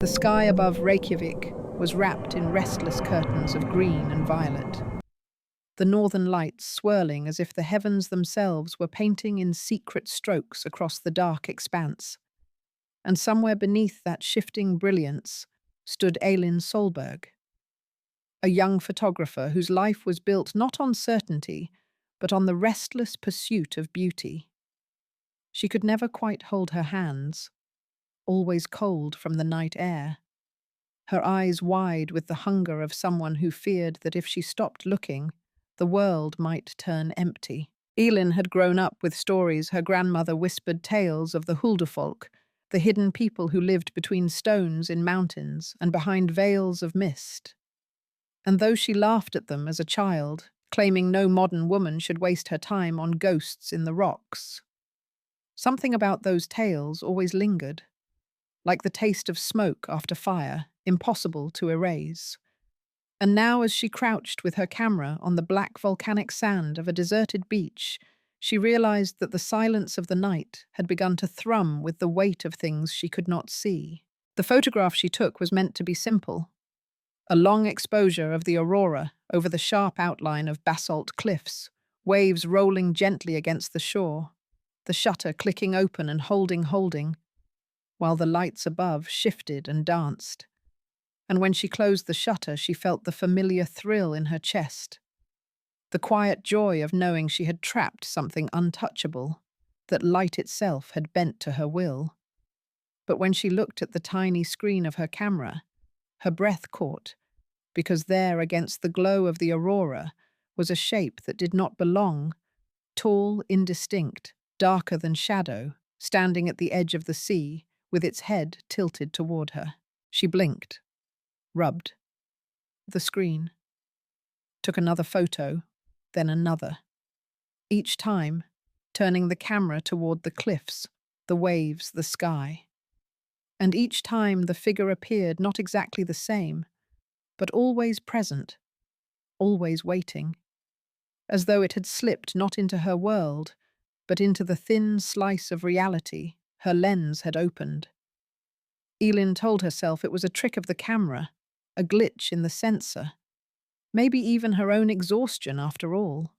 The sky above Reykjavik was wrapped in restless curtains of green and violet, the northern lights swirling as if the heavens themselves were painting in secret strokes across the dark expanse. And somewhere beneath that shifting brilliance stood Elin Solberg, a young photographer whose life was built not on certainty, but on the restless pursuit of beauty. She could never quite hold her hands, always cold from the night air, her eyes wide with the hunger of someone who feared that if she stopped looking, the world might turn empty. Elin had grown up with stories her grandmother whispered, tales of the Huldufolk, the hidden people who lived between stones in mountains and behind veils of mist. And though she laughed at them as a child, claiming no modern woman should waste her time on ghosts in the rocks, something about those tales always lingered, like the taste of smoke after fire, impossible to erase. And now, as she crouched with her camera on the black volcanic sand of a deserted beach, she realized that the silence of the night had begun to thrum with the weight of things she could not see. The photograph she took was meant to be simple, a long exposure of the aurora over the sharp outline of basalt cliffs, waves rolling gently against the shore, the shutter clicking open and holding, while the lights above shifted and danced. And when she closed the shutter, she felt the familiar thrill in her chest, the quiet joy of knowing she had trapped something untouchable, that light itself had bent to her will. But when she looked at the tiny screen of her camera, her breath caught, because there against the glow of the aurora was a shape that did not belong, tall, indistinct, darker than shadow, standing at the edge of the sea, with its head tilted toward her. She blinked, rubbed the screen, took another photo, then another, each time turning the camera toward the cliffs, the waves, the sky. And each time the figure appeared not exactly the same, but always present, always waiting, as though it had slipped not into her world, but into the thin slice of reality her lens had opened. Elin told herself it was a trick of the camera, a glitch in the sensor, maybe even her own exhaustion after all.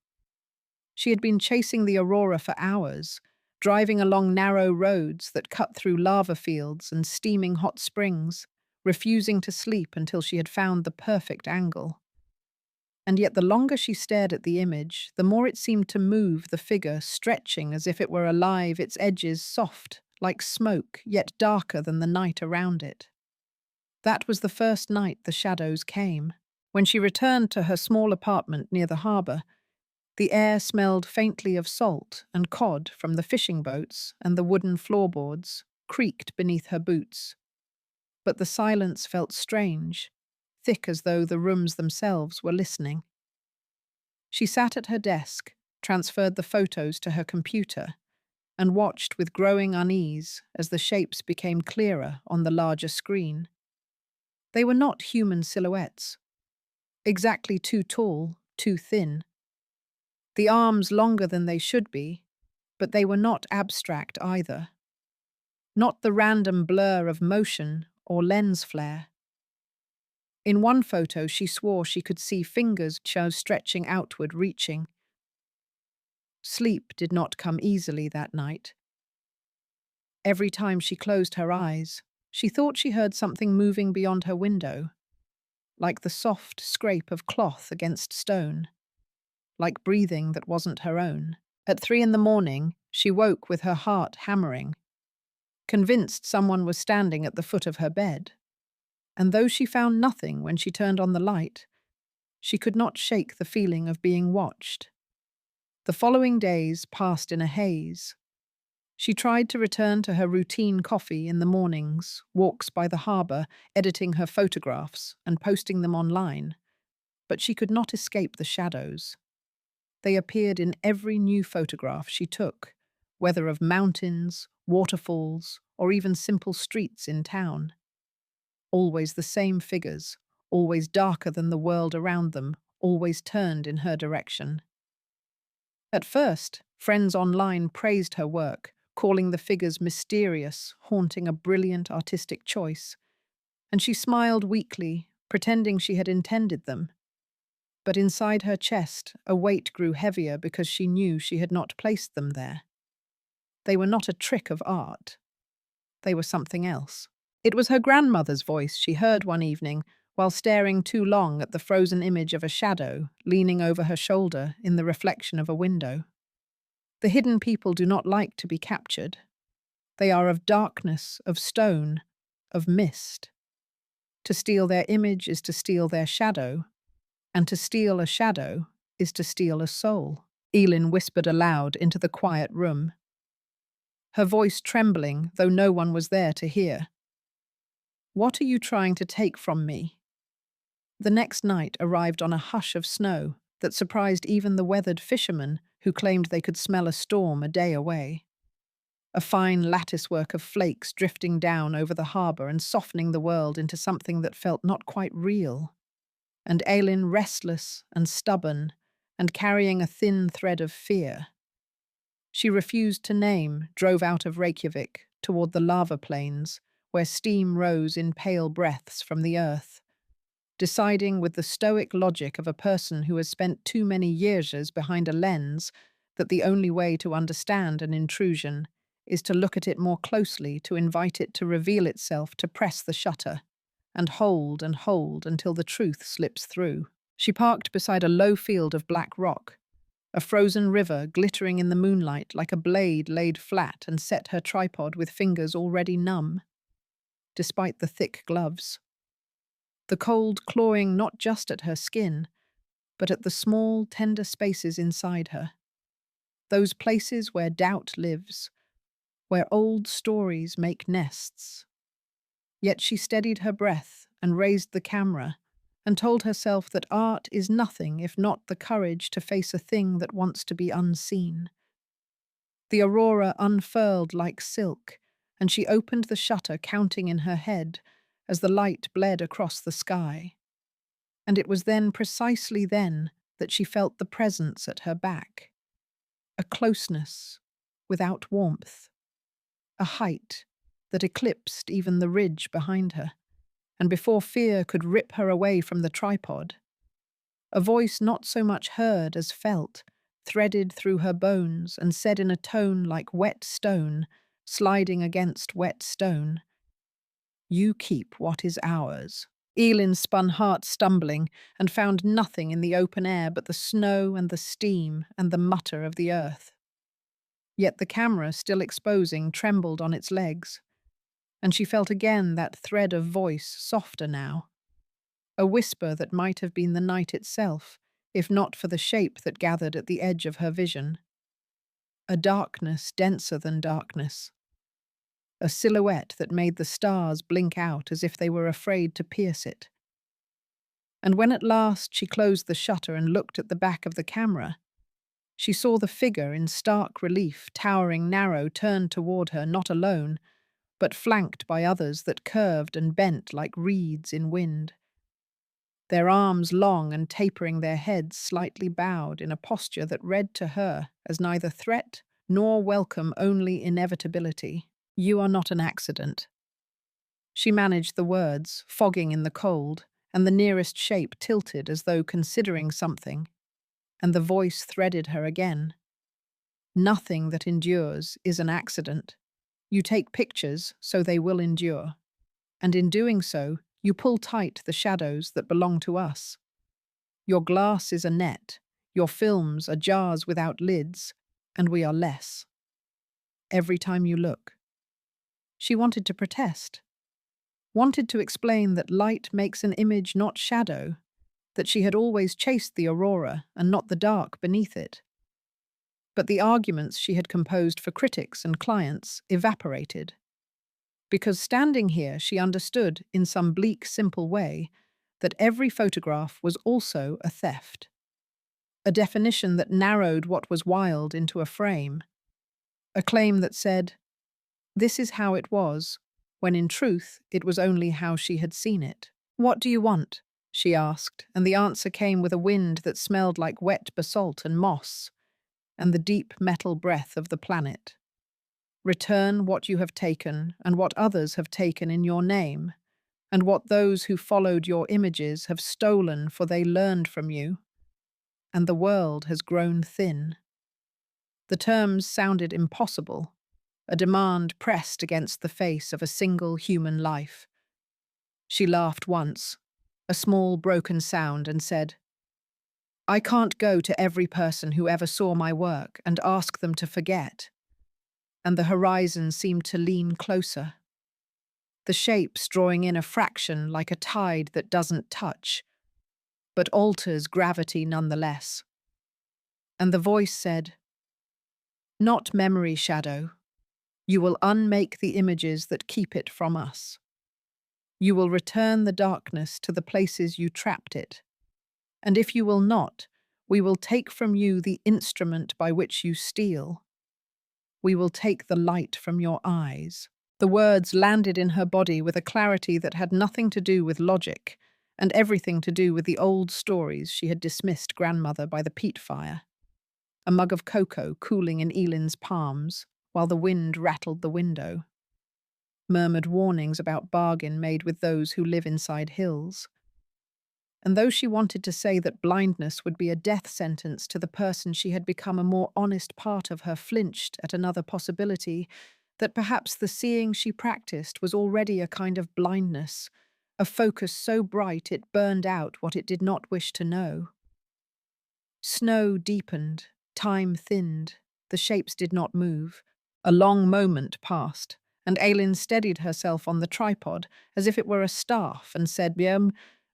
She had been chasing the aurora for hours, driving along narrow roads that cut through lava fields and steaming hot springs, refusing to sleep until she had found the perfect angle. And yet the longer she stared at the image, the more it seemed to move, the figure stretching as if it were alive, its edges soft, like smoke, yet darker than the night around it. That was the first night the shadows came. When she returned to her small apartment near the harbour, the air smelled faintly of salt and cod from the fishing boats, and the wooden floorboards creaked beneath her boots. But the silence felt strange, thick as though the rooms themselves were listening. She sat at her desk, transferred the photos to her computer, and watched with growing unease as the shapes became clearer on the larger screen. They were not human silhouettes, exactly too tall, too thin. The arms longer than they should be, but they were not abstract either. Not the random blur of motion or lens flare. In one photo, she swore she could see fingers stretching outward, reaching. Sleep did not come easily that night. Every time she closed her eyes, she thought she heard something moving beyond her window, like the soft scrape of cloth against stone, like breathing that wasn't her own. At 3 a.m, she woke with her heart hammering, convinced someone was standing at the foot of her bed. And though she found nothing when she turned on the light, she could not shake the feeling of being watched. The following days passed in a haze. She tried to return to her routine coffee in the mornings, walks by the harbour, editing her photographs and posting them online, but she could not escape the shadows. They appeared in every new photograph she took, whether of mountains, waterfalls, or even simple streets in town. Always the same figures, always darker than the world around them, always turned in her direction. At first, friends online praised her work, calling the figures mysterious, haunting a brilliant artistic choice. and she smiled weakly, pretending she had intended them. But inside her chest, a weight grew heavier because she knew she had not placed them there. They were not a trick of art. They were something else. It was her grandmother's voice she heard one evening while staring too long at the frozen image of a shadow leaning over her shoulder in the reflection of a window. The hidden people do not like to be captured. They are of darkness, of stone, of mist. To steal their image is to steal their shadow, and to steal a shadow is to steal a soul. Elin whispered aloud into the quiet room, her voice trembling, though no one was there to hear. "What are you trying to take from me?" The next night arrived on a hush of snow that surprised even the weathered fishermen who claimed they could smell a storm a day away. A fine latticework of flakes drifting down over the harbour and softening the world into something that felt not quite real. And Elin, restless and stubborn, and carrying a thin thread of fear. She refused to name, drove out of Reykjavik toward the lava plains, where steam rose in pale breaths from the earth, deciding with the stoic logic of a person who has spent too many years behind a lens that the only way to understand an intrusion is to look at it more closely, to invite it to reveal itself, to press the shutter, and hold until the truth slips through. She parked beside a low field of black rock, a frozen river glittering in the moonlight like a blade laid flat, and set her tripod with fingers already numb, despite the thick gloves. The cold clawing not just at her skin, but at the small, tender spaces inside her. Those places where doubt lives, where old stories make nests. Yet she steadied her breath and raised the camera and told herself that art is nothing if not the courage to face a thing that wants to be unseen. The aurora unfurled like silk, and she opened the shutter, counting in her head as the light bled across the sky. And it was then, precisely then, that she felt the presence at her back. A closeness without warmth. A height that eclipsed even the ridge behind her. And before fear could rip her away from the tripod, a voice not so much heard as felt, threaded through her bones and said in a tone like wet stone, sliding against wet stone, "You keep what is ours." Elin spun heart stumbling and found nothing in the open air but the snow and the steam and the mutter of the earth. Yet the camera, still exposing, trembled on its legs, and she felt again that thread of voice, softer now. A whisper that might have been the night itself, if not for the shape that gathered at the edge of her vision. A darkness denser than darkness. A silhouette that made the stars blink out as if they were afraid to pierce it. And when at last she closed the shutter and looked at the back of the camera, she saw the figure in stark relief, towering narrow, turned toward her, not alone, but flanked by others that curved and bent like reeds in wind. Their arms long and tapering, their heads slightly bowed in a posture that read to her as neither threat nor welcome, only inevitability. "You are not an accident." She managed the words, fogging in the cold, and the nearest shape tilted as though considering something, and the voice threaded her again. "Nothing that endures is an accident. You take pictures, so they will endure. And in doing so, you pull tight the shadows that belong to us. Your glass is a net, your films are jars without lids, and we are less. Every time you look." She wanted to protest, wanted to explain that light makes an image, not shadow, that she had always chased the aurora and not the dark beneath it. But the arguments she had composed for critics and clients evaporated. Because standing here, she understood, in some bleak, simple way, that every photograph was also a theft. A definition that narrowed what was wild into a frame. A claim that said, "This is how it was," when in truth it was only how she had seen it. "What do you want?" she asked, and the answer came with a wind that smelled like wet basalt and moss, and the deep metal breath of the planet. "Return what you have taken and what others have taken in your name. and what those who followed your images have stolen, for they learned from you, and the world has grown thin." The terms sounded impossible, a demand pressed against the face of a single human life. She laughed once, a small broken sound, and said, "I can't go to every person who ever saw my work and ask them to forget." And the horizon seemed to lean closer, the shapes drawing in a fraction like a tide that doesn't touch, but alters gravity nonetheless. And the voice said, "Not memory, Shadow. You will unmake the images that keep it from us. You will return the darkness to the places you trapped it. And if you will not, we will take from you the instrument by which you steal. We will take the light from your eyes." The words landed in her body with a clarity that had nothing to do with logic and everything to do with the old stories she had dismissed grandmother by the peat fire. A mug of cocoa cooling in Elin's palms while the wind rattled the window. Murmured warnings about bargain made with those who live inside hills. And though she wanted to say that blindness would be a death sentence to the person she had become, a more honest part of her flinched at another possibility, that perhaps the seeing she practiced was already a kind of blindness, a focus so bright it burned out what it did not wish to know. Snow deepened, time thinned, the shapes did not move. A long moment passed, and Ailin steadied herself on the tripod as if it were a staff and said,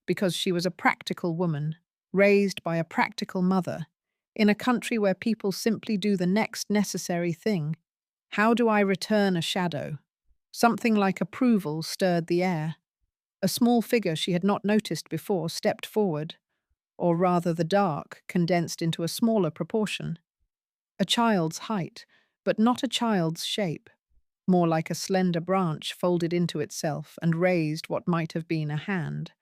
because she was a practical woman, raised by a practical mother, in a country where people simply do the next necessary thing. "How do I return a shadow?" Something like approval stirred the air. A small figure she had not noticed before stepped forward, or rather the dark condensed into a smaller proportion. A child's height, but not a child's shape, more like a slender branch folded into itself and raised what might have been a hand.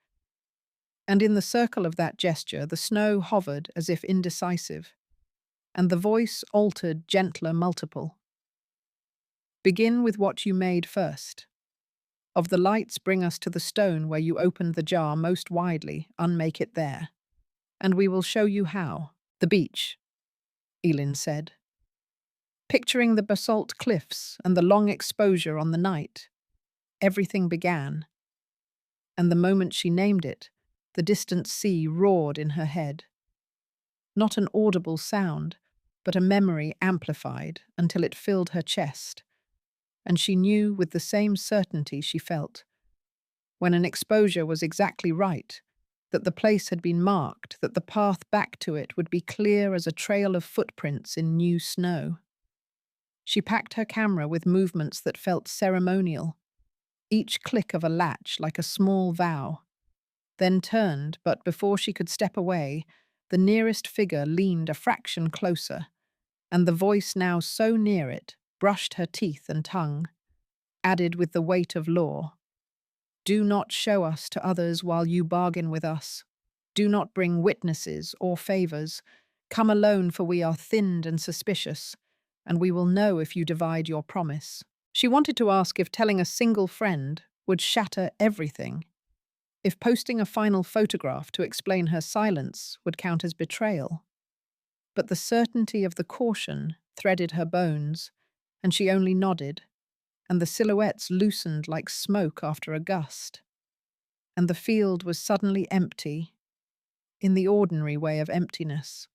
And in the circle of that gesture the snow hovered as if indecisive, and the voice altered gentler multiple. "Begin with what you made first. Of the lights bring us to the stone where you opened the jar most widely, unmake it there. And we will show you how." "The beach," Elin said, picturing the basalt cliffs and the long exposure on the night. Everything began, and the moment she named it, the distant sea roared in her head. Not an audible sound, but a memory amplified until it filled her chest, and she knew with the same certainty she felt, when an exposure was exactly right, that the place had been marked, that the path back to it would be clear as a trail of footprints in new snow. She packed her camera with movements that felt ceremonial, each click of a latch like a small vow, then turned, but before she could step away, the nearest figure leaned a fraction closer, and the voice, now so near it, brushed her teeth and tongue, added with the weight of law. "Do not show us to others while you bargain with us. Do not bring witnesses or favors. Come alone, for we are thinned and suspicious, and we will know if you divide your promise." She wanted to ask if telling a single friend would shatter everything, if posting a final photograph to explain her silence would count as betrayal. But the certainty of the caution threaded her bones, and she only nodded, and the silhouettes loosened like smoke after a gust. And the field was suddenly empty, in the ordinary way of emptiness,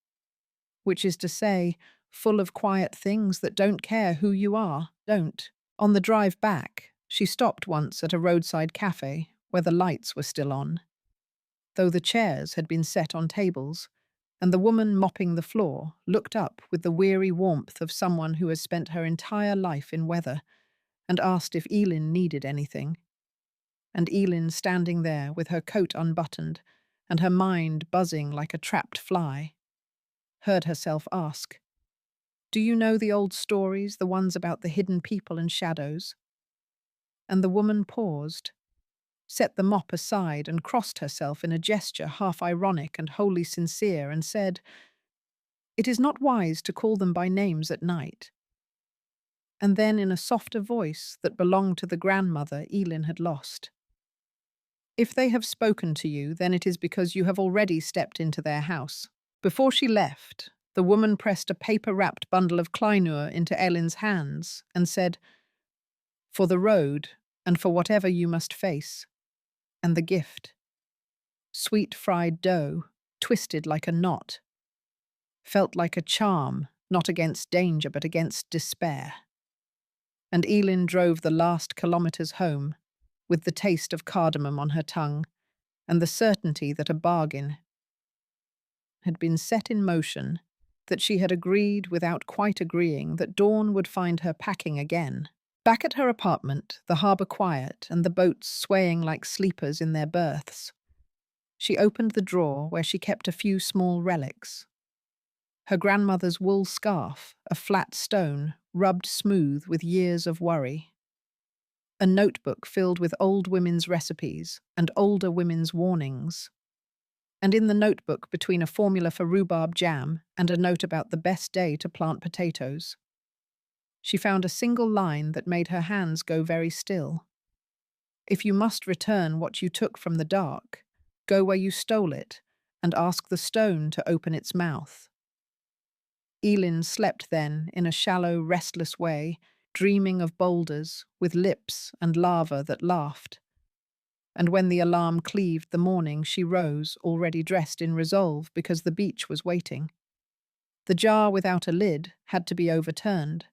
which is to say, full of quiet things that don't care who you are, don't. On the drive back, she stopped once at a roadside cafe where the lights were still on, though the chairs had been set on tables, and the woman mopping the floor looked up with the weary warmth of someone who has spent her entire life in weather, and asked if Elin needed anything. And Elin, standing there with her coat unbuttoned and her mind buzzing like a trapped fly, heard herself ask, "Do you know the old stories, the ones about the hidden people and shadows?" And the woman paused, set the mop aside and crossed herself in a gesture half ironic and wholly sincere, and said, "It is not wise to call them by names at night." And then in a softer voice that belonged to the grandmother Elin had lost, If they have spoken to you, then it is because you have already stepped into their house. Before she left, the woman pressed a paper-wrapped bundle of kleinur into Ellen's hands and said, "For the road, and for whatever you must face, and the gift." Sweet fried dough, twisted like a knot, felt like a charm, not against danger but against despair. And Elin drove the last kilometres home, with the taste of cardamom on her tongue, and the certainty that a bargain had been set in motion, that she had agreed without quite agreeing that dawn would find her packing again. Back at her apartment, the harbour quiet and the boats swaying like sleepers in their berths, she opened the drawer where she kept a few small relics. Her grandmother's wool scarf, a flat stone, rubbed smooth with years of worry. A notebook filled with old women's recipes and older women's warnings. And in the notebook, between a formula for rhubarb jam and a note about the best day to plant potatoes, she found a single line that made her hands go very still. If you must return what you took from the dark, go where you stole it and ask the stone to open its mouth. Elin slept then in a shallow, restless way, dreaming of boulders with lips and lava that laughed. And when the alarm cleaved the morning, she rose, already dressed in resolve, because the beach was waiting. The jar without a lid had to be overturned.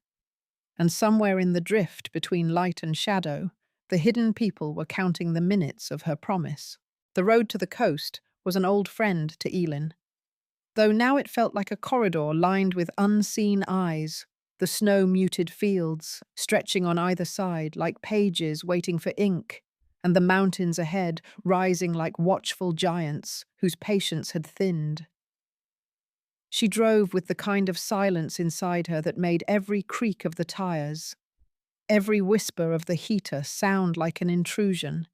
And somewhere in the drift between light and shadow, the hidden people were counting the minutes of her promise. The road to the coast was an old friend to Elin, though now it felt like a corridor lined with unseen eyes, the snow-muted fields stretching on either side like pages waiting for ink, and the mountains ahead rising like watchful giants whose patience had thinned. She drove with the kind of silence inside her that made every creak of the tires, every whisper of the heater sound like an intrusion.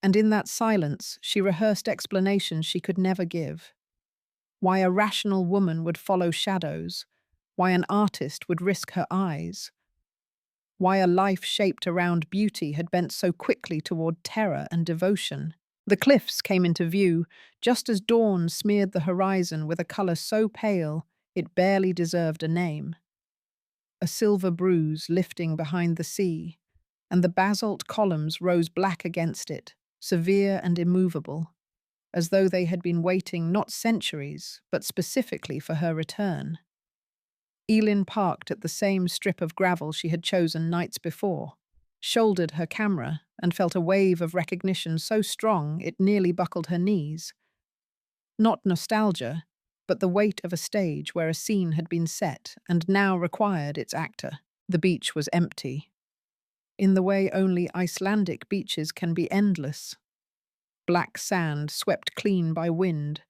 And in that silence, she rehearsed explanations she could never give. Why a rational woman would follow shadows, why an artist would risk her eyes, why a life shaped around beauty had bent so quickly toward terror and devotion. The cliffs came into view, just as dawn smeared the horizon with a colour so pale it barely deserved a name. A silver bruise lifting behind the sea, and the basalt columns rose black against it, severe and immovable, as though they had been waiting not centuries, but specifically for her return. Elin parked at the same strip of gravel she had chosen nights before, shouldered her camera, and felt a wave of recognition so strong it nearly buckled her knees. Not nostalgia, but the weight of a stage where a scene had been set and now required its actor. The beach was empty, in the way only Icelandic beaches can be endless. Black sand swept clean by wind,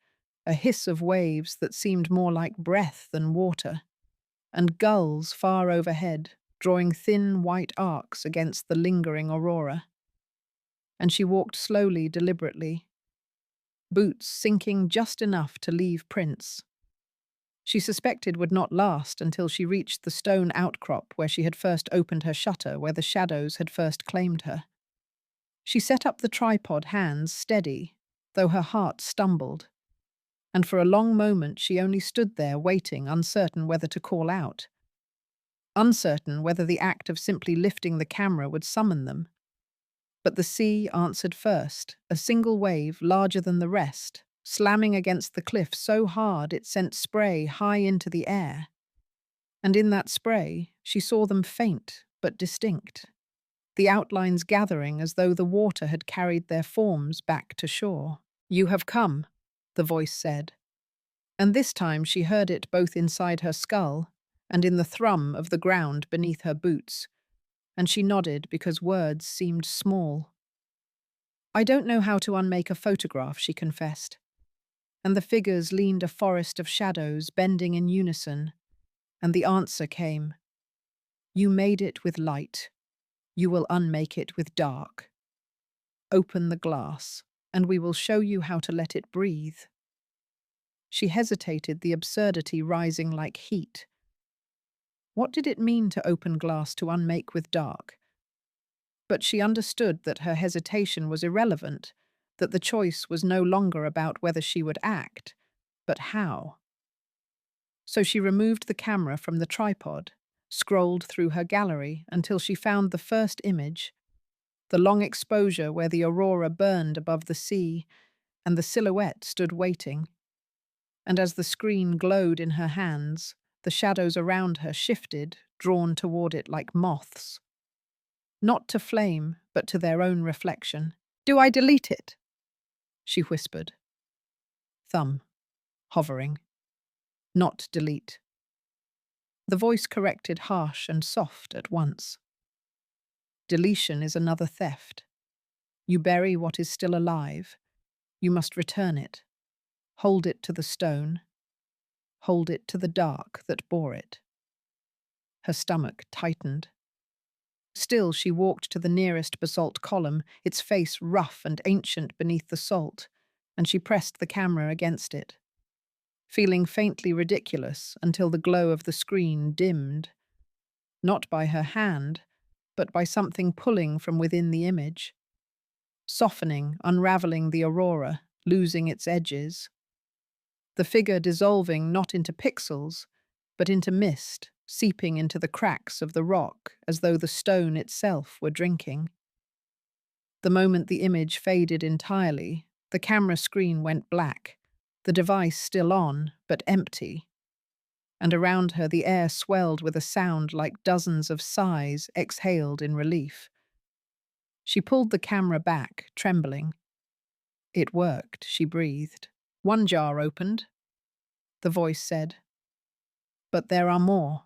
a hiss of waves that seemed more like breath than water, and gulls far overhead, drawing thin white arcs against the lingering aurora. And she walked slowly, deliberately, boots sinking just enough to leave prints. She suspected would not last until she reached the stone outcrop where she had first opened her shutter, where the shadows had first claimed her. She set up the tripod, hands steady, though her heart stumbled, and for a long moment she only stood there waiting, uncertain whether to call out, uncertain whether the act of simply lifting the camera would summon them. But the sea answered first, a single wave larger than the rest, slamming against the cliff so hard it sent spray high into the air. And in that spray, she saw them faint but distinct, the outlines gathering as though the water had carried their forms back to shore. "You have come," the voice said. And this time she heard it both inside her skull and in the thrum of the ground beneath her boots, and she nodded because words seemed small. "I don't know how to unmake a photograph," she confessed. And the figures leaned a forest of shadows bending in unison, and the answer came, "You made it with light. You will unmake it with dark. Open the glass, and we will show you how to let it breathe." She hesitated, the absurdity rising like heat. What did it mean to open glass to unmake with dark? But she understood that her hesitation was irrelevant, that the choice was no longer about whether she would act, but how. So she removed the camera from the tripod, scrolled through her gallery until she found the first image, the long exposure where the aurora burned above the sea, and the silhouette stood waiting. And as the screen glowed in her hands, the shadows around her shifted, drawn toward it like moths. Not to flame, but to their own reflection. "Do I delete it?" she whispered. Thumb, hovering. Not delete. The voice corrected harsh and soft at once. Deletion is another theft. You bury what is still alive. You must return it. Hold it to the stone. Hold it to the dark that bore it. Her stomach tightened. Still, she walked to the nearest basalt column, its face rough and ancient beneath the salt, and she pressed the camera against it, feeling faintly ridiculous until the glow of the screen dimmed, not by her hand, but by something pulling from within the image, softening, unraveling the aurora, losing its edges. The figure dissolving not into pixels, but into mist, seeping into the cracks of the rock as though the stone itself were drinking. The moment the image faded entirely, the camera screen went black, the device still on, but empty. And around her the air swelled with a sound like dozens of sighs exhaled in relief. She pulled the camera back, trembling. It worked, she breathed. One jar opened, the voice said. But there are more.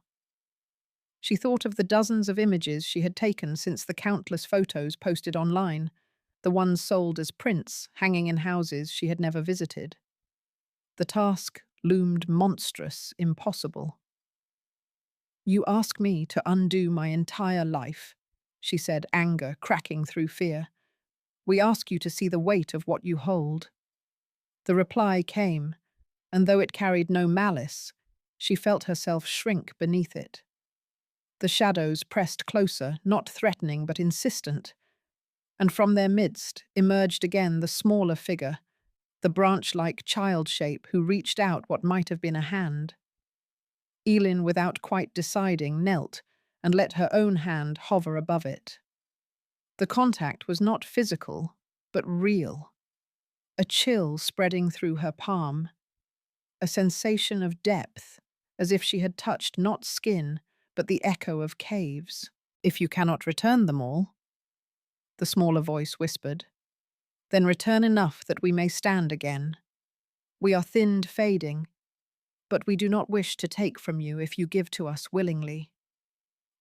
She thought of the dozens of images she had taken since the countless photos posted online, the ones sold as prints hanging in houses she had never visited. The task loomed monstrous, impossible. "You ask me to undo my entire life," she said, anger cracking through fear. "We ask you to see the weight of what you hold." The reply came, and though it carried no malice, she felt herself shrink beneath it. The shadows pressed closer, not threatening but insistent, and from their midst emerged again the smaller figure, the branch-like child shape who reached out what might have been a hand. Elin, without quite deciding, knelt and let her own hand hover above it. The contact was not physical, but real. A chill spreading through her palm, a sensation of depth, as if she had touched not skin, but the echo of caves. "If you cannot return them all," the smaller voice whispered, "then return enough that we may stand again. We are thinned, fading, but we do not wish to take from you if you give to us willingly."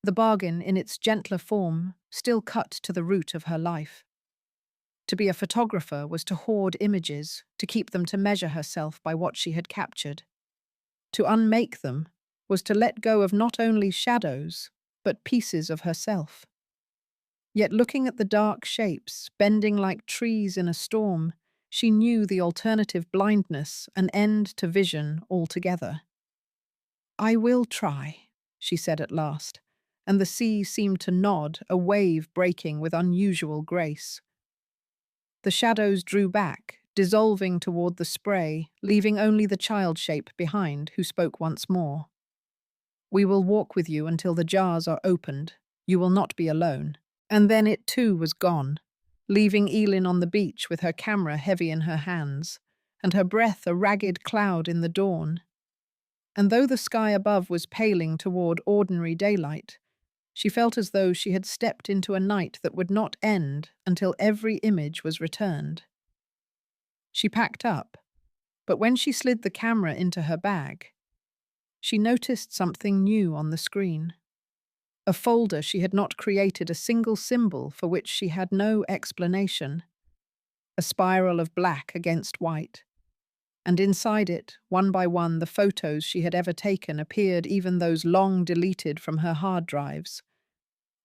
The bargain, in its gentler form, still cut to the root of her life. To be a photographer was to hoard images, to keep them to measure herself by what she had captured. To unmake them was to let go of not only shadows, but pieces of herself. Yet looking at the dark shapes, bending like trees in a storm, she knew the alternative blindness, an end to vision altogether. "I will try," she said at last, and the sea seemed to nod, a wave breaking with unusual grace. The shadows drew back, dissolving toward the spray, leaving only the child shape behind, who spoke once more. "We will walk with you until the jars are opened. You will not be alone." And then it too was gone, leaving Elin on the beach with her camera heavy in her hands, and her breath a ragged cloud in the dawn. And though the sky above was paling toward ordinary daylight, she felt as though she had stepped into a night that would not end until every image was returned. She packed up, but when she slid the camera into her bag, she noticed something new on the screen. A folder she had not created a single symbol for which she had no explanation. A spiral of black against white. And inside it, one by one, the photos she had ever taken appeared, even those long deleted from her hard drives.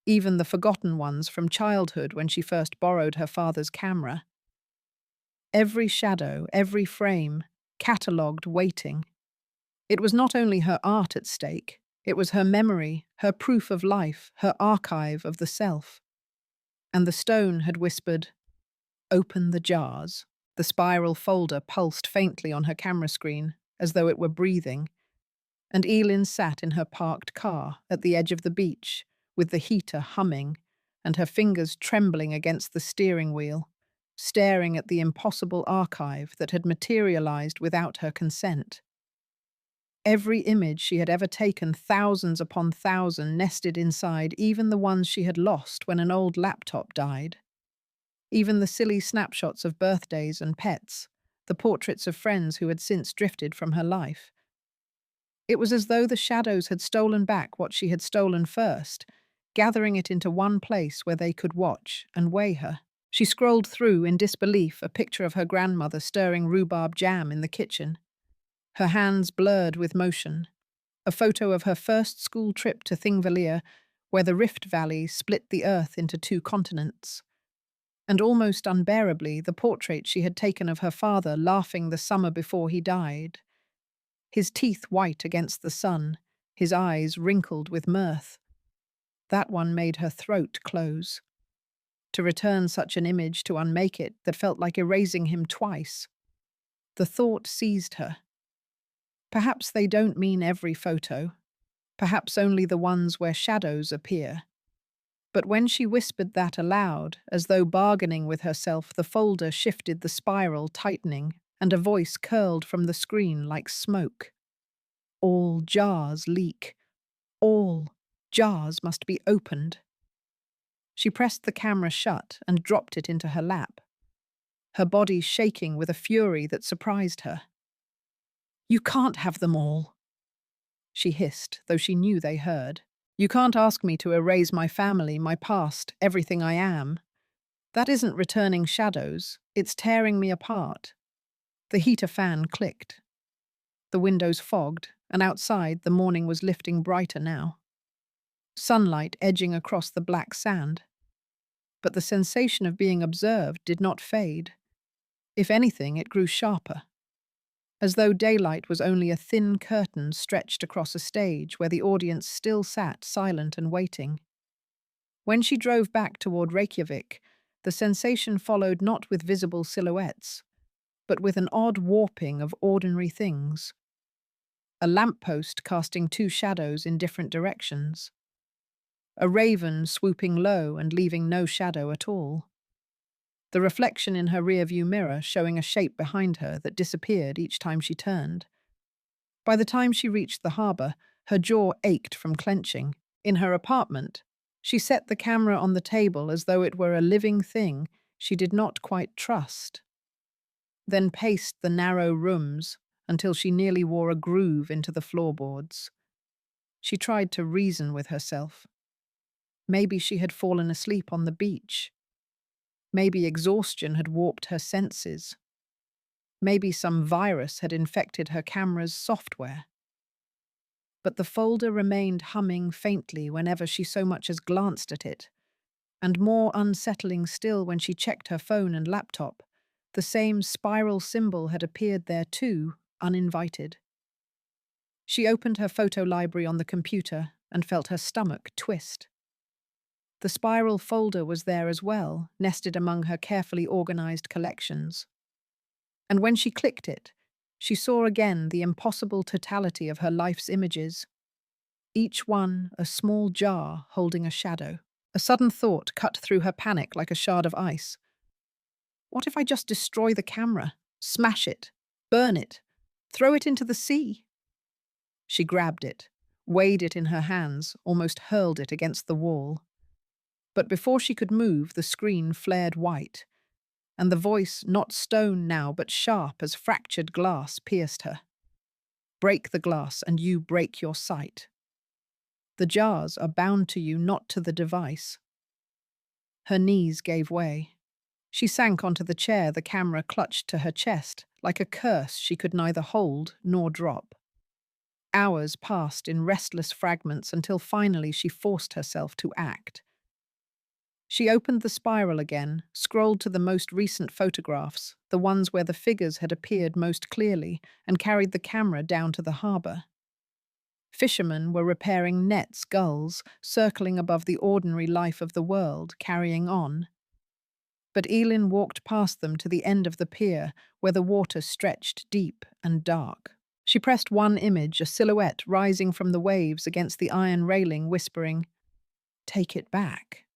Even the forgotten ones from childhood when she first borrowed her father's camera. Every shadow, every frame, catalogued, waiting. It was not only her art at stake, it was her memory, her proof of life, her archive of the self. And the stone had whispered, Open the jars. The spiral folder pulsed faintly on her camera screen, as though it were breathing, and Elin sat in her parked car at the edge of the beach, with the heater humming and her fingers trembling against the steering wheel, staring at the impossible archive that had materialized without her consent. Every image she had ever taken, thousands upon thousands, nested inside, even the ones she had lost when an old laptop died. Even the silly snapshots of birthdays and pets, the portraits of friends who had since drifted from her life. It was as though the shadows had stolen back what she had stolen first, gathering it into one place where they could watch and weigh her. She scrolled through, in disbelief, a picture of her grandmother stirring rhubarb jam in the kitchen, her hands blurred with motion, a photo of her first school trip to Thingvellir, where the Rift Valley split the earth into two continents, and almost unbearably the portrait she had taken of her father laughing the summer before he died, his teeth white against the sun, his eyes wrinkled with mirth. That one made her throat close. To return such an image, to unmake it, that felt like erasing him twice. The thought seized her. Perhaps they don't mean every photo, perhaps only the ones where shadows appear. But when she whispered that aloud, as though bargaining with herself, the folder shifted, the spiral tightening, and a voice curled from the screen like smoke. All jars leak. All jars must be opened. She pressed the camera shut and dropped it into her lap, her body shaking with a fury that surprised her. "You can't have them all," she hissed, though she knew they heard. "You can't ask me to erase my family, my past, everything I am. That isn't returning shadows, it's tearing me apart." The heater fan clicked. The windows fogged, and outside the morning was lifting brighter now, sunlight edging across the black sand. But the sensation of being observed did not fade. If anything, it grew sharper, as though daylight was only a thin curtain stretched across a stage where the audience still sat silent and waiting. When she drove back toward Reykjavik, the sensation followed not with visible silhouettes, but with an odd warping of ordinary things. A lamppost casting two shadows in different directions. A raven swooping low and leaving no shadow at all. The reflection in her rearview mirror showing a shape behind her that disappeared each time she turned. By the time she reached the harbour, her jaw ached from clenching. In her apartment, she set the camera on the table as though it were a living thing she did not quite trust, then paced the narrow rooms until she nearly wore a groove into the floorboards. She tried to reason with herself. Maybe she had fallen asleep on the beach. Maybe exhaustion had warped her senses. Maybe some virus had infected her camera's software. But the folder remained humming faintly whenever she so much as glanced at it, and more unsettling still when she checked her phone and laptop. The same spiral symbol had appeared there too, uninvited. She opened her photo library on the computer and felt her stomach twist. The spiral folder was there as well, nested among her carefully organized collections. And when she clicked it, she saw again the impossible totality of her life's images, each one a small jar holding a shadow. A sudden thought cut through her panic like a shard of ice. What if I just destroy the camera, smash it, burn it, throw it into the sea? She grabbed it, weighed it in her hands, almost hurled it against the wall. But before she could move, the screen flared white, and the voice, not stone now, but sharp as fractured glass, pierced her. Break the glass, and you break your sight. The jars are bound to you, not to the device. Her knees gave way. She sank onto the chair, the camera clutched to her chest, like a curse she could neither hold nor drop. Hours passed in restless fragments until finally she forced herself to act. She opened the spiral again, scrolled to the most recent photographs, the ones where the figures had appeared most clearly, and carried the camera down to the harbour. Fishermen were repairing nets, gulls, circling above the ordinary life of the world, carrying on. But Elin walked past them to the end of the pier, where the water stretched deep and dark. She pressed one image, a silhouette rising from the waves against the iron railing, whispering, "Take it back."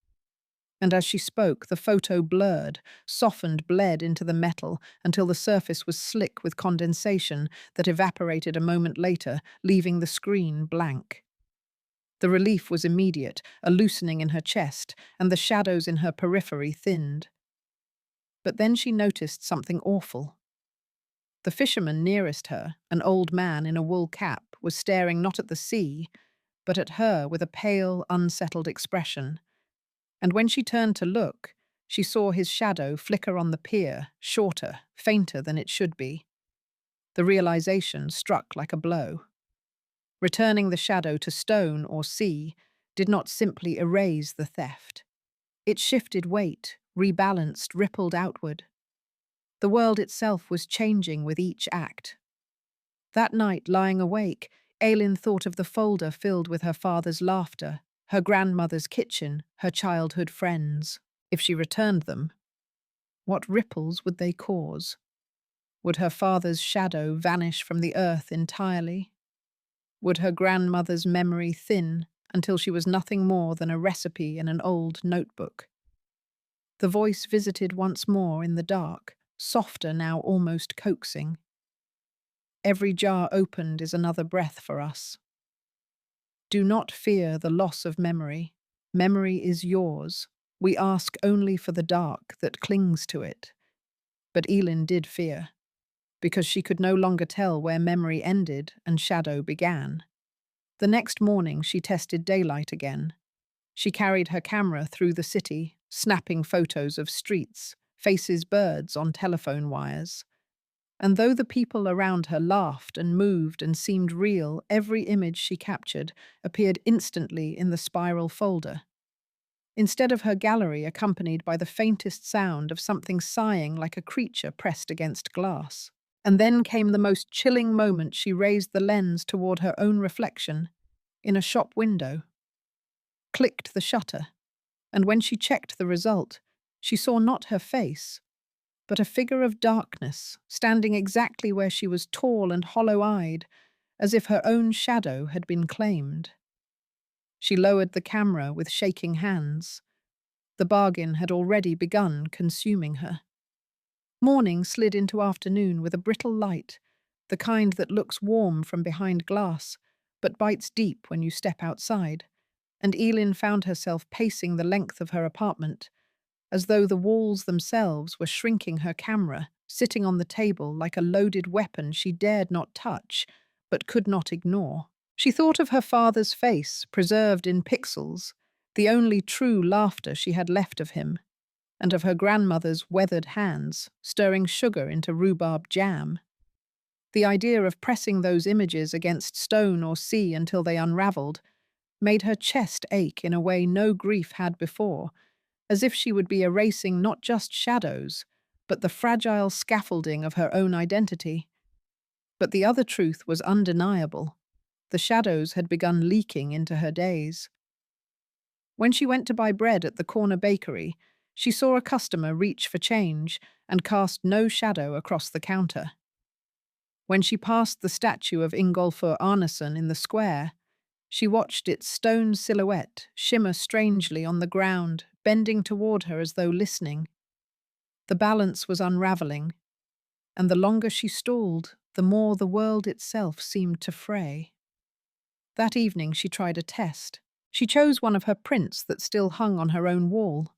And as she spoke, the photo blurred, softened, bled into the metal until the surface was slick with condensation that evaporated a moment later, leaving the screen blank. The relief was immediate, a loosening in her chest, and the shadows in her periphery thinned. But then she noticed something awful. The fisherman nearest her, an old man in a wool cap, was staring not at the sea, but at her with a pale, unsettled expression. And when she turned to look, she saw his shadow flicker on the pier, shorter, fainter than it should be. The realization struck like a blow. Returning the shadow to stone or sea did not simply erase the theft. It shifted weight, rebalanced, rippled outward. The world itself was changing with each act. That night, lying awake, Ailin thought of the folder filled with her father's laughter, her grandmother's kitchen, her childhood friends. If she returned them, what ripples would they cause? Would her father's shadow vanish from the earth entirely? Would her grandmother's memory thin until she was nothing more than a recipe in an old notebook? The voice visited once more in the dark, softer now, almost coaxing. Every jar opened is another breath for us. Do not fear the loss of memory. Memory is yours. We ask only for the dark that clings to it. But Elin did fear, because she could no longer tell where memory ended and shadow began. The next morning she tested daylight again. She carried her camera through the city, snapping photos of streets, faces, birds on telephone wires. And though the people around her laughed and moved and seemed real, every image she captured appeared instantly in the spiral folder. Instead of her gallery accompanied by the faintest sound of something sighing like a creature pressed against glass. And then came the most chilling moment. She raised the lens toward her own reflection in a shop window, clicked the shutter, and when she checked the result, she saw not her face, but a figure of darkness, standing exactly where she was, tall and hollow-eyed, as if her own shadow had been claimed. She lowered the camera with shaking hands. The bargain had already begun consuming her. Morning slid into afternoon with a brittle light, the kind that looks warm from behind glass, but bites deep when you step outside, and Elin found herself pacing the length of her apartment, as though the walls themselves were shrinking her camera, sitting on the table like a loaded weapon she dared not touch, but could not ignore. She thought of her father's face, preserved in pixels, the only true laughter she had left of him, and of her grandmother's weathered hands, stirring sugar into rhubarb jam. The idea of pressing those images against stone or sea until they unraveled made her chest ache in a way no grief had before, as if she would be erasing not just shadows, but the fragile scaffolding of her own identity. But the other truth was undeniable. The shadows had begun leaking into her days. When she went to buy bread at the corner bakery, she saw a customer reach for change and cast no shadow across the counter. When she passed the statue of Ingolfur Arnason in the square, she watched its stone silhouette shimmer strangely on the ground, bending toward her as though listening. The balance was unraveling, and the longer she stalled, the more the world itself seemed to fray. That evening she tried a test. She chose one of her prints that still hung on her own wall,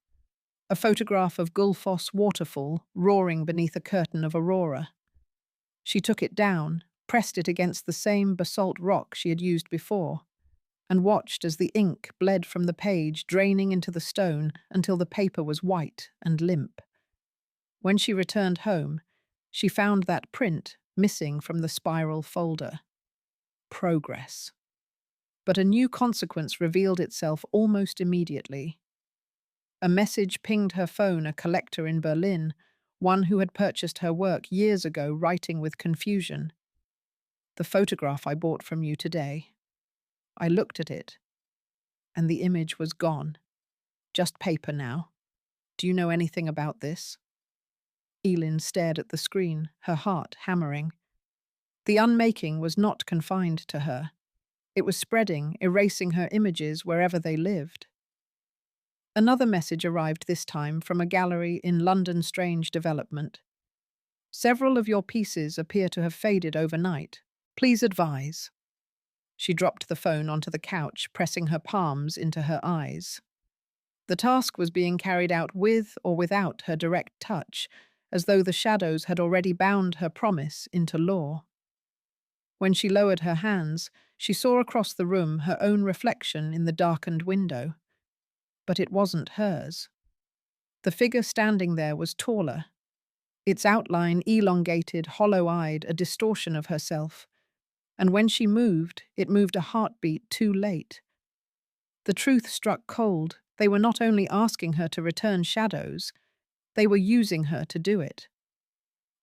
a photograph of Gullfoss waterfall roaring beneath a curtain of aurora. She took it down, pressed it against the same basalt rock she had used before, and watched as the ink bled from the page, draining into the stone until the paper was white and limp. When she returned home, she found that print missing from the spiral folder. Progress. But a new consequence revealed itself almost immediately. A message pinged her phone, a collector in Berlin, one who had purchased her work years ago, writing with confusion. "The photograph I bought from you today." I looked at it, and the image was gone. Just paper now. Do you know anything about this? Elin stared at the screen, her heart hammering. The unmaking was not confined to her. It was spreading, erasing her images wherever they lived. Another message arrived this time from a gallery in London Strange Development. Several of your pieces appear to have faded overnight. Please advise. She dropped the phone onto the couch, pressing her palms into her eyes. The task was being carried out with or without her direct touch, as though the shadows had already bound her promise into law. When she lowered her hands, she saw across the room her own reflection in the darkened window. But it wasn't hers. The figure standing there was taller, its outline elongated, hollow-eyed, a distortion of herself. And when she moved, it moved a heartbeat too late. The truth struck cold. They were not only asking her to return shadows, they were using her to do it.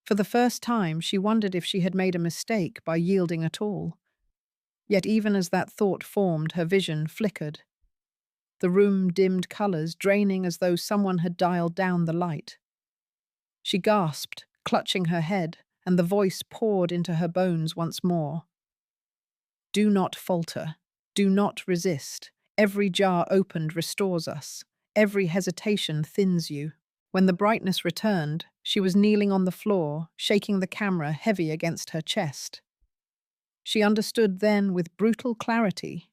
For the first time, she wondered if she had made a mistake by yielding at all. Yet even as that thought formed, her vision flickered. The room dimmed colours, draining as though someone had dialed down the light. She gasped, clutching her head, and the voice poured into her bones once more. Do not falter. Do not resist. Every jar opened restores us. Every hesitation thins you. When the brightness returned, she was kneeling on the floor, shaking the camera heavy against her chest. She understood then with brutal clarity.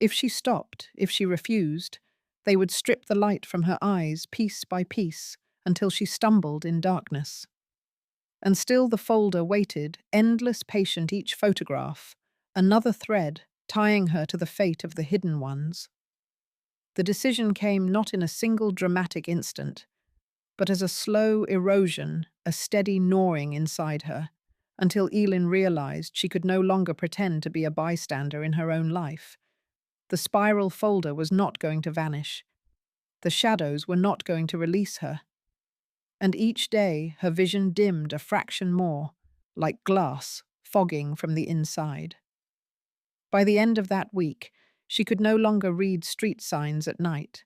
If she stopped, if she refused, they would strip the light from her eyes piece by piece until she stumbled in darkness. And still the folder waited, endless patient each photograph, another thread tying her to the fate of the hidden ones. The decision came not in a single dramatic instant, but as a slow erosion, a steady gnawing inside her, until Elin realized she could no longer pretend to be a bystander in her own life. The spiral folder was not going to vanish. The shadows were not going to release her. And each day her vision dimmed a fraction more, like glass fogging from the inside. By the end of that week, she could no longer read street signs at night,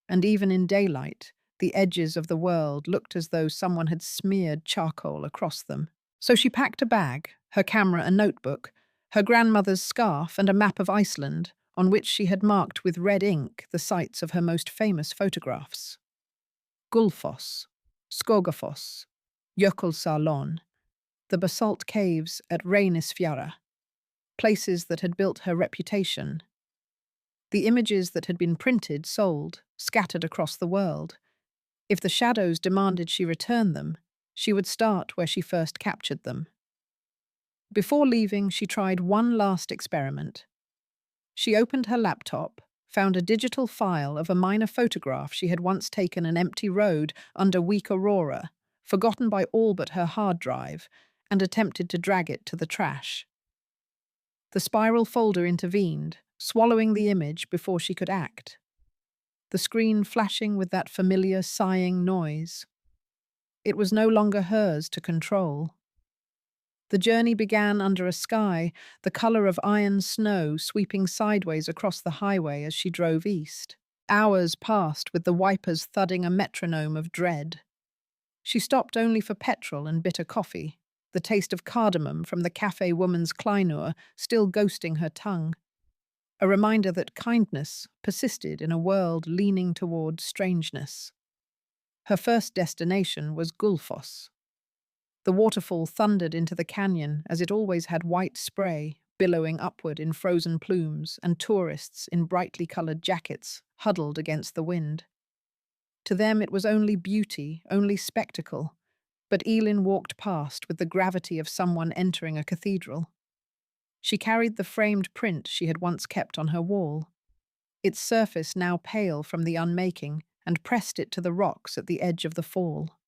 and even in daylight, the edges of the world looked as though someone had smeared charcoal across them. So she packed a bag, her camera a notebook, her grandmother's scarf and a map of Iceland, on which she had marked with red ink the sites of her most famous photographs. Gullfoss, Skogafoss, Jökulsárlón, the basalt caves at Reynisfjara, places that had built her reputation. The images that had been printed sold, scattered across the world. If the shadows demanded she return them, she would start where she first captured them. Before leaving, she tried one last experiment. She opened her laptop, found a digital file of a minor photograph she had once taken an empty road under weak aurora, forgotten by all but her hard drive, and attempted to drag it to the trash. The spiral folder intervened, swallowing the image before she could act. The screen flashing with that familiar sighing noise. It was no longer hers to control. The journey began under a sky, the colour of iron snow sweeping sideways across the highway as she drove east. Hours passed with the wipers thudding a metronome of dread. She stopped only for petrol and bitter coffee, the taste of cardamom from the cafe woman's kleinur still ghosting her tongue. A reminder that kindness persisted in a world leaning toward strangeness. Her first destination was Gullfoss. The waterfall thundered into the canyon as it always had white spray billowing upward in frozen plumes and tourists in brightly coloured jackets huddled against the wind. To them it was only beauty, only spectacle, but Elin walked past with the gravity of someone entering a cathedral. She carried the framed print she had once kept on her wall, its surface now pale from the unmaking, and pressed it to the rocks at the edge of the fall.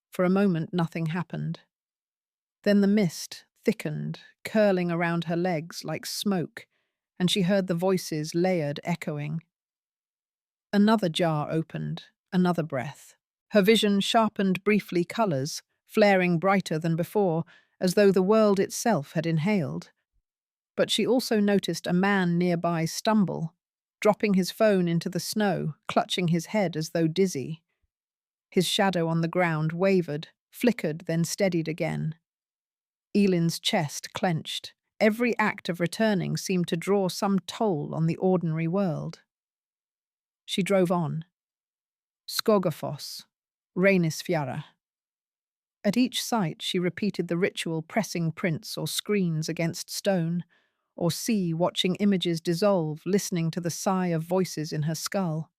For a moment nothing happened. Then the mist thickened, curling around her legs like smoke, and she heard the voices layered, echoing. Another jar opened, another breath. Her vision sharpened briefly colours, flaring brighter than before, as though the world itself had inhaled. But she also noticed a man nearby stumble, dropping his phone into the snow, clutching his head as though dizzy. His shadow on the ground wavered, flickered, then steadied again. Elin's chest clenched. Every act of returning seemed to draw some toll on the ordinary world. She drove on. Skogafoss, Reynisfjara. At each site she repeated the ritual, pressing prints or screens against stone, or watching images dissolve, listening to the sigh of voices in her skull.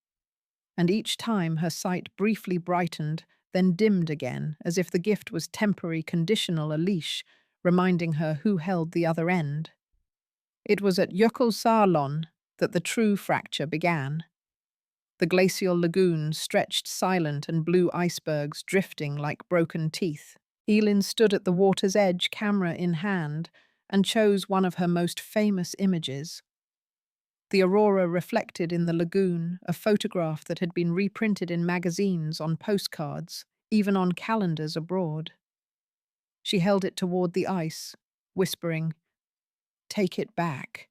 And each time her sight briefly brightened, then dimmed again, as if the gift was temporary, conditional, a leash, reminding her who held the other end. It was at Jökulsárlón that the true fracture began. The glacial lagoon stretched silent and blue icebergs drifting like broken teeth. Elin stood at the water's edge, camera in hand, and chose one of her most famous images. The aurora reflected in the lagoon, a photograph that had been reprinted in magazines, on postcards, even on calendars abroad. She held it toward the ice, whispering, "Take it back."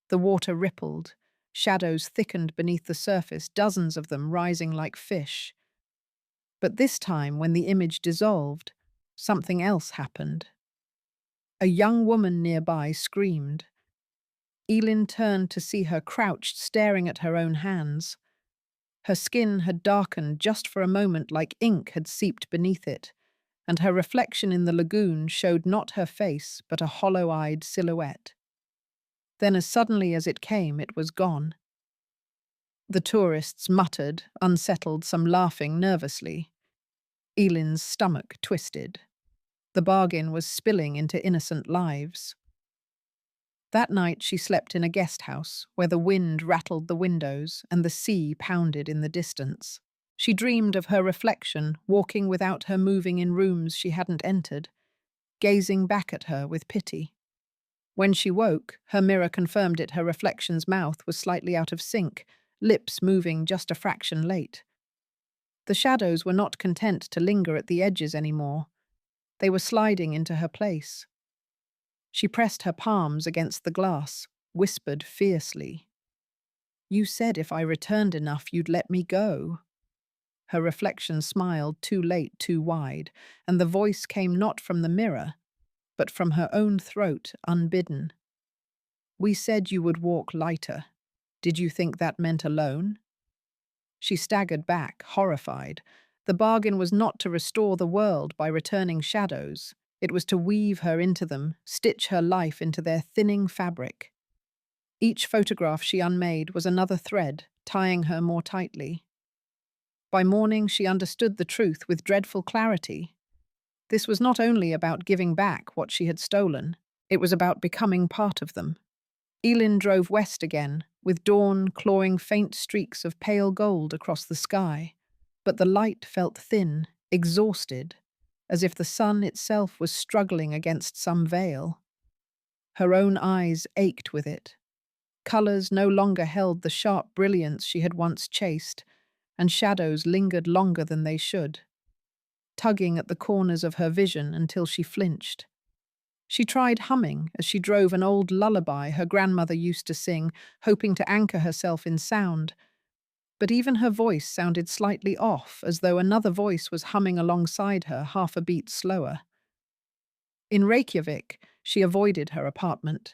The water rippled. Shadows thickened beneath the surface, dozens of them rising like fish. But this time, when the image dissolved, something else happened. A young woman nearby screamed. Elin turned to see her crouched, staring at her own hands. Her skin had darkened just for a moment, like ink had seeped beneath it, and her reflection in the lagoon showed not her face, but a hollow-eyed silhouette. Then, as suddenly as it came, it was gone. The tourists muttered, unsettled, some laughing nervously. Elin's stomach twisted. The bargain was spilling into innocent lives. That night she slept in a guest house, where the wind rattled the windows and the sea pounded in the distance. She dreamed of her reflection, walking without her, moving in rooms she hadn't entered, gazing back at her with pity. When she woke, her mirror confirmed it. Her reflection's mouth was slightly out of sync, lips moving just a fraction late. The shadows were not content to linger at the edges anymore. They were sliding into her place. She pressed her palms against the glass, whispered fiercely, "You said if I returned enough you'd let me go." Her reflection smiled, too late, too wide, and the voice came not from the mirror, but from her own throat, unbidden. "We said you would walk lighter. Did you think that meant alone?" She staggered back, horrified. The bargain was not to restore the world by returning shadows. It was to weave her into them, stitch her life into their thinning fabric. Each photograph she unmade was another thread, tying her more tightly. By morning she understood the truth with dreadful clarity. This was not only about giving back what she had stolen, it was about becoming part of them. Elin drove west again, with dawn clawing faint streaks of pale gold across the sky, but the light felt thin, exhausted, as if the sun itself was struggling against some veil. Her own eyes ached with it. Colours no longer held the sharp brilliance she had once chased, and shadows lingered longer than they should, tugging at the corners of her vision until she flinched. She tried humming as she drove an old lullaby her grandmother used to sing, hoping to anchor herself in sound. But even her voice sounded slightly off, as though another voice was humming alongside her, half a beat slower. In Reykjavik, she avoided her apartment.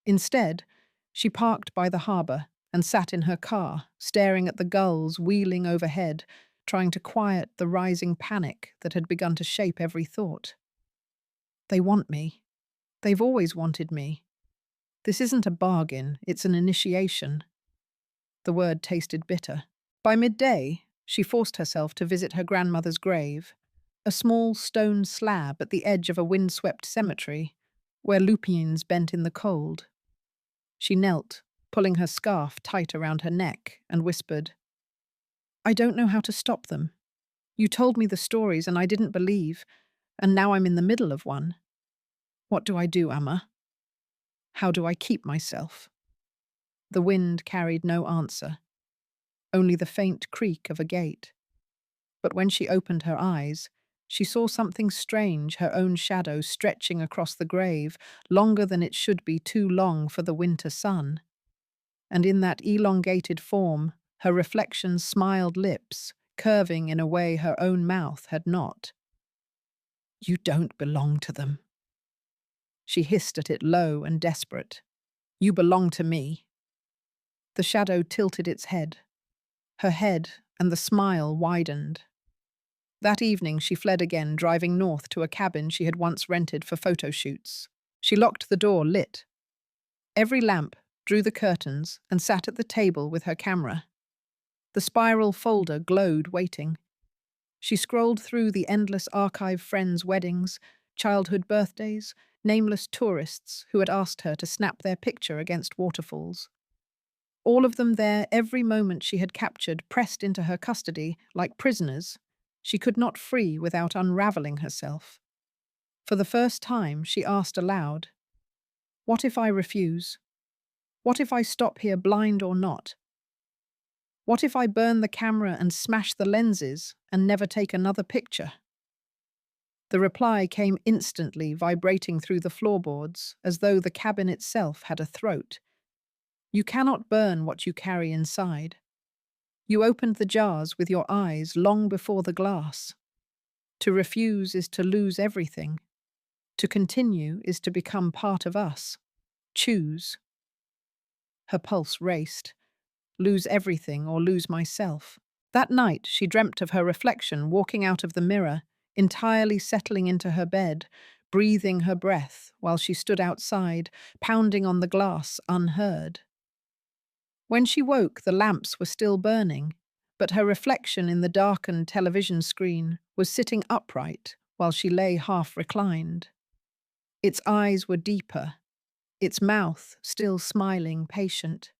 Instead, she parked by the harbour and sat in her car, staring at the gulls wheeling overhead, trying to quiet the rising panic that had begun to shape every thought. They want me. They've always wanted me. This isn't a bargain, it's an initiation. The word tasted bitter. By midday, she forced herself to visit her grandmother's grave, a small stone slab at the edge of a windswept cemetery, where lupines bent in the cold. She knelt, pulling her scarf tight around her neck, and whispered, "I don't know how to stop them. You told me the stories and I didn't believe, and now I'm in the middle of one. What do I do, Amma? How do I keep myself?" The wind carried no answer, only the faint creak of a gate. But when she opened her eyes, she saw something strange, her own shadow stretching across the grave, longer than it should be, too long for the winter sun. And in that elongated form, her reflection's smiled lips, curving in a way her own mouth had not. "You don't belong to them." She hissed at it low and desperate. "You belong to me." The shadow tilted its head. Her head and the smile widened. That evening she fled again, driving north to a cabin she had once rented for photo shoots. She locked the door lit every lamp, drew the curtains, and sat at the table with her camera. The spiral folder glowed, waiting. She scrolled through the endless archive friends' weddings, childhood birthdays, nameless tourists who had asked her to snap their picture against waterfalls. All of them there, every moment she had captured, pressed into her custody like prisoners she could not free without unraveling herself. For the first time, she asked aloud, "What if I refuse? What if I stop here blind or not? What if I burn the camera and smash the lenses and never take another picture?" The reply came instantly, vibrating through the floorboards, as though the cabin itself had a throat. "You cannot burn what you carry inside. You opened the jars with your eyes long before the glass. To refuse is to lose everything. To continue is to become part of us. Choose." Her pulse raced. Lose everything or lose myself. That night, she dreamt of her reflection walking out of the mirror, entirely settling into her bed, breathing her breath while she stood outside, pounding on the glass unheard. When she woke, the lamps were still burning, but her reflection in the darkened television screen was sitting upright while she lay half reclined. Its eyes were deeper, its mouth still smiling, patient.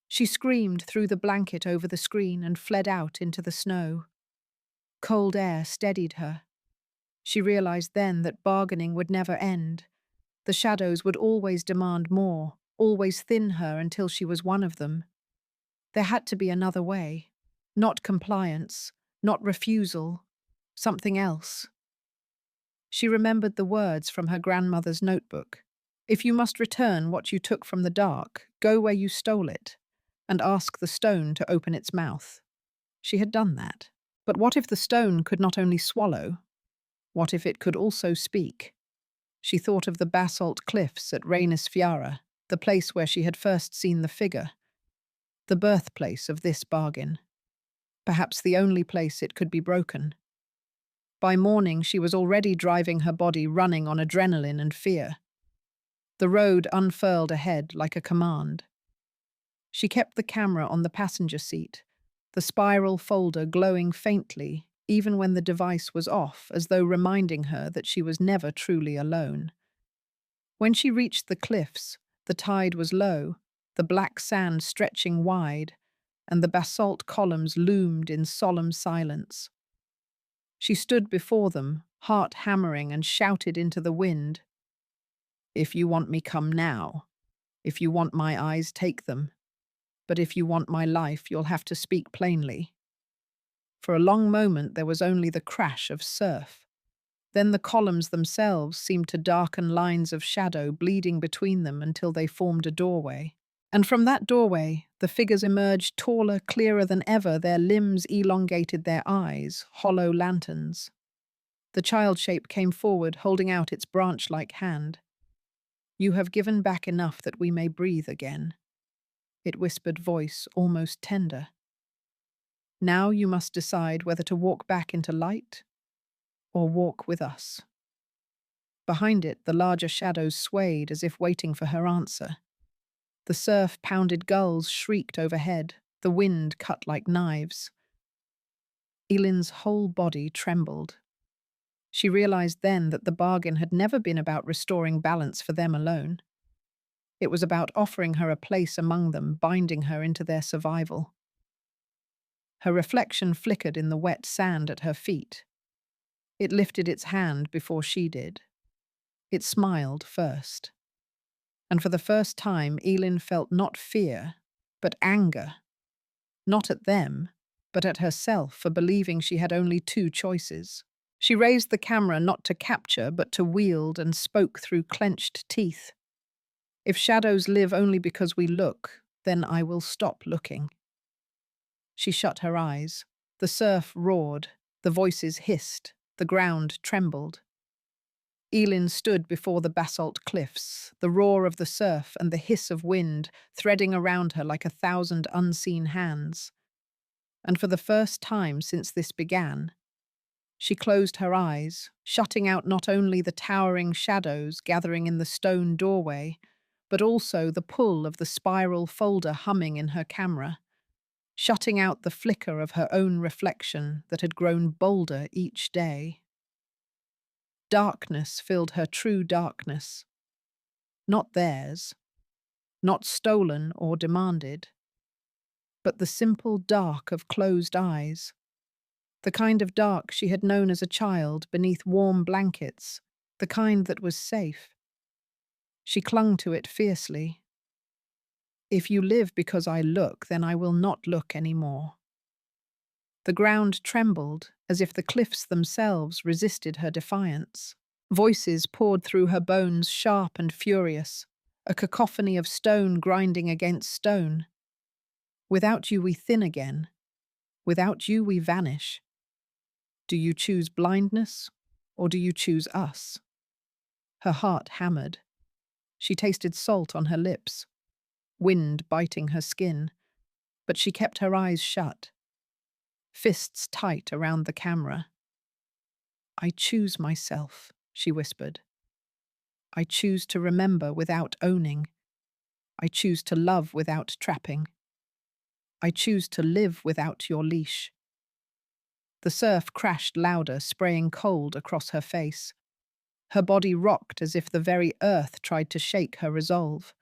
She screamed through the blanket over the screen and fled out into the snow. Cold air steadied her. She realized then that bargaining would never end. The shadows would always demand more, always thin her until she was one of them. There had to be another way. Not compliance, not refusal, something else. She remembered the words from her grandmother's notebook. "If you must return what you took from the dark, go where you stole it, and ask the stone to open its mouth." She had done that. But what if the stone could not only swallow? What if it could also speak? She thought of the basalt cliffs at Reynis Fiara, the place where she had first seen the figure, the birthplace of this bargain. Perhaps the only place it could be broken. By morning, she was already driving her body running on adrenaline and fear. The road unfurled ahead like a command. She kept the camera on the passenger seat, the spiral folder glowing faintly, even when the device was off, as though reminding her that she was never truly alone. When she reached the cliffs, the tide was low, the black sand stretching wide, and the basalt columns loomed in solemn silence. She stood before them, heart hammering, and shouted into the wind, "If you want me, come now. If you want my eyes, take them. But if you want my life, you'll have to speak plainly." For a long moment there was only the crash of surf. Then the columns themselves seemed to darken lines of shadow bleeding between them until they formed a doorway. And from that doorway, the figures emerged taller, clearer than ever, their limbs elongated, their eyes, hollow lanterns. The child shape came forward, holding out its branch-like hand. "You have given back enough that we may breathe again," it whispered, voice almost tender. "Now you must decide whether to walk back into light or walk with us." Behind it, the larger shadows swayed as if waiting for her answer. The surf-pounded gulls shrieked overhead, the wind cut like knives. Elin's whole body trembled. She realized then that the bargain had never been about restoring balance for them alone. It was about offering her a place among them, binding her into their survival. Her reflection flickered in the wet sand at her feet. It lifted its hand before she did. It smiled first. And for the first time, Elin felt not fear, but anger. Not at them, but at herself for believing she had only two choices. She raised the camera not to capture, but to wield, and spoke through clenched teeth. "If shadows live only because we look, then I will stop looking." She shut her eyes. The surf roared, the voices hissed, the ground trembled. Elin stood before the basalt cliffs, the roar of the surf and the hiss of wind threading around her like 1,000 unseen hands. And for the first time since this began, she closed her eyes, shutting out not only the towering shadows gathering in the stone doorway, but also the pull of the spiral folder humming in her camera, shutting out the flicker of her own reflection that had grown bolder each day. Darkness filled her true darkness. Not theirs, not stolen or demanded, but the simple dark of closed eyes, the kind of dark she had known as a child beneath warm blankets, the kind that was safe. She clung to it fiercely. If you live because I look, then I will not look any more. The ground trembled as if the cliffs themselves resisted her defiance. Voices poured through her bones, sharp and furious, a cacophony of stone grinding against stone. Without you we thin again. Without you we vanish. Do you choose blindness, or do you choose us? Her heart hammered. She tasted salt on her lips, wind biting her skin, but she kept her eyes shut, fists tight around the camera. I choose myself, she whispered. I choose to remember without owning. I choose to love without trapping. I choose to live without your leash. The surf crashed louder, spraying cold across her face. Her body rocked as if the very earth tried to shake her resolve.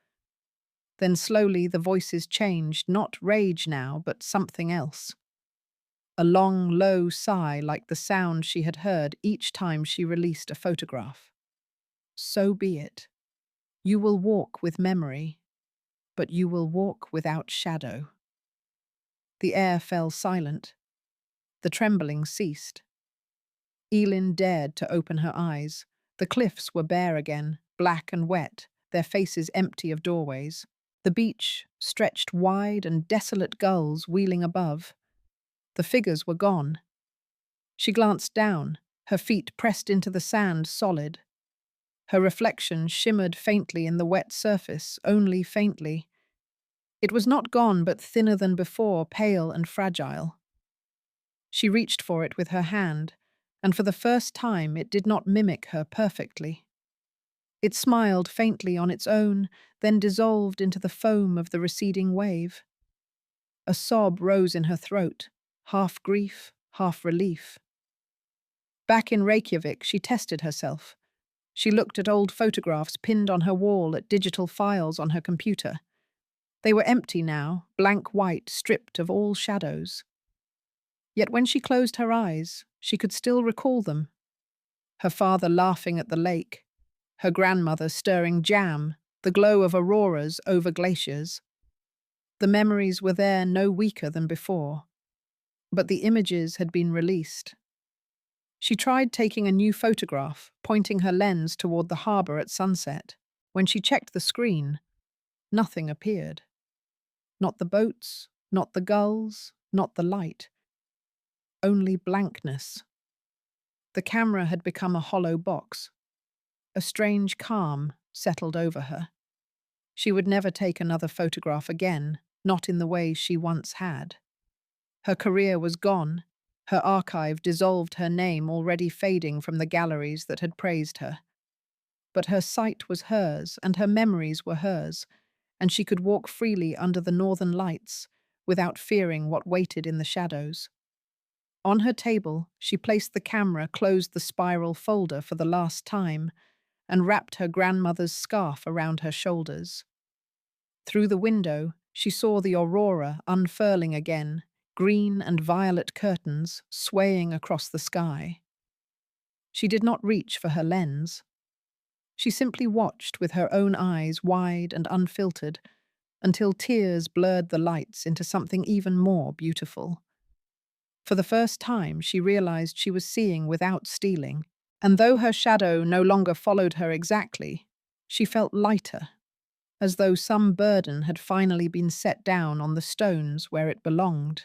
Then slowly the voices changed, not rage now, but something else. A long, low sigh like the sound she had heard each time she released a photograph. So be it. You will walk with memory, but you will walk without shadow. The air fell silent. The trembling ceased. Elin dared to open her eyes. The cliffs were bare again, black and wet, their faces empty of doorways. The beach stretched wide and desolate gulls wheeling above. The figures were gone. She glanced down, her feet pressed into the sand solid. Her reflection shimmered faintly in the wet surface, only faintly. It was not gone, but thinner than before, pale and fragile. She reached for it with her hand, and for the first time it did not mimic her perfectly. It smiled faintly on its own, then dissolved into the foam of the receding wave. A sob rose in her throat, half grief, half relief. Back in Reykjavik, she tested herself. She looked at old photographs pinned on her wall, at digital files on her computer. They were empty now, blank white, stripped of all shadows. Yet when she closed her eyes, she could still recall them. Her father laughing at the lake, her grandmother stirring jam, the glow of auroras over glaciers. The memories were there, no weaker than before. But the images had been released. She tried taking a new photograph, pointing her lens toward the harbour at sunset. When she checked the screen, nothing appeared. Not the boats, not the gulls, not the light. Only blankness. The camera had become a hollow box. A strange calm settled over her. She would never take another photograph again, not in the way she once had. Her career was gone. Her archive dissolved, her name already fading from the galleries that had praised her. But her sight was hers, and her memories were hers, and she could walk freely under the northern lights without fearing what waited in the shadows. On her table, she placed the camera, closed the spiral folder for the last time, and wrapped her grandmother's scarf around her shoulders. Through the window, she saw the aurora unfurling again, green and violet curtains swaying across the sky. She did not reach for her lens. She simply watched with her own eyes wide and unfiltered until tears blurred the lights into something even more beautiful. For the first time, she realized she was seeing without stealing, and though her shadow no longer followed her exactly, she felt lighter, as though some burden had finally been set down on the stones where it belonged.